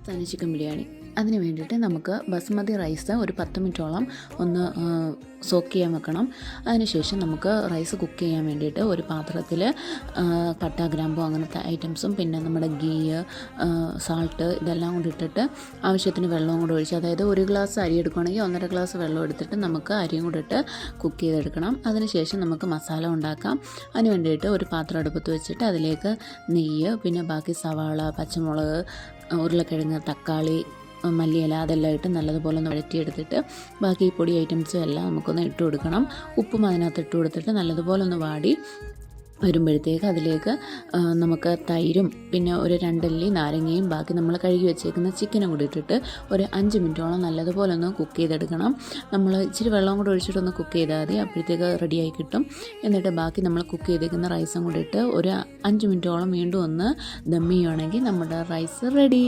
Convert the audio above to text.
തനി ചിക്കൻ ബിരിയാണി. അതിന് വേണ്ടിയിട്ട് നമുക്ക് ബസുമതി റൈസ് ഒരു 10 മിനിറ്റോളം ഒന്ന് സോക്ക് ചെയ്യാൻ വെക്കണം. അതിനുശേഷം നമുക്ക് റൈസ് കുക്ക് ചെയ്യാൻ വേണ്ടിയിട്ട് ഒരു പാത്രത്തിൽ പട്ട, ഗ്രാമ്പു അങ്ങനത്തെ ഐറ്റംസും പിന്നെ നമ്മുടെ ഗീ, സാൾട്ട് ഇതെല്ലാം കൂടി ഇട്ടിട്ട് ആവശ്യത്തിന് വെള്ളവും കൂടി ഒഴിച്ച്, അതായത് 1 ഗ്ലാസ് അരി എടുക്കുകയാണെങ്കിൽ 1.5 ഗ്ലാസ് വെള്ളം എടുത്തിട്ട് നമുക്ക് അരിയും കൂടി ഇട്ട് കുക്ക് ചെയ്തെടുക്കണം. അതിനുശേഷം നമുക്ക് മസാല ഉണ്ടാക്കാം. അതിന് വേണ്ടിയിട്ട് ഒരു പാത്രം അടുപ്പത്ത് വെച്ചിട്ട് അതിലേക്ക് നെയ്യ്, പിന്നെ ബാക്കി സവാള, പച്ചമുളക്, ഉരുളക്കിഴങ്ങ്, തക്കാളി, മല്ലിയില അതെല്ലാം ഇട്ട് നല്ലതുപോലെ ഒന്ന് വഴറ്റിയെടുത്തിട്ട് ബാക്കി ഈ പൊടി ഐറ്റംസും എല്ലാം നമുക്കൊന്ന് ഇട്ട് കൊടുക്കണം. ഉപ്പും അതിനകത്ത് ഇട്ട് കൊടുത്തിട്ട് നല്ലതുപോലെ ഒന്ന് വാടി വരുമ്പോഴത്തേക്ക് അതിലേക്ക് നമുക്ക് തൈരും പിന്നെ ഒരു 2 അല്ലി നാരങ്ങയും ബാക്കി നമ്മൾ കഴുകി വെച്ചേക്കുന്ന ചിക്കനും കൂടി ഇട്ടിട്ട് ഒരു 5 മിനിറ്റോളം നല്ലതുപോലെ ഒന്ന് കുക്ക് ചെയ്തെടുക്കണം. നമ്മൾ ഇച്ചിരി വെള്ളം കൂടി ഒഴിച്ചിട്ടൊന്ന് കുക്ക് ചെയ്താൽ മതി, അപ്പോഴത്തേക്ക് റെഡിയായി കിട്ടും. എന്നിട്ട് ബാക്കി നമ്മൾ കുക്ക് ചെയ്തേക്കുന്ന റൈസും കൂടി ഇട്ട് ഒരു 5 മിനിറ്റോളം വീണ്ടും ഒന്ന് ദം ചെയ്യുകയാണെങ്കിൽ നമ്മുടെ റൈസ് റെഡി.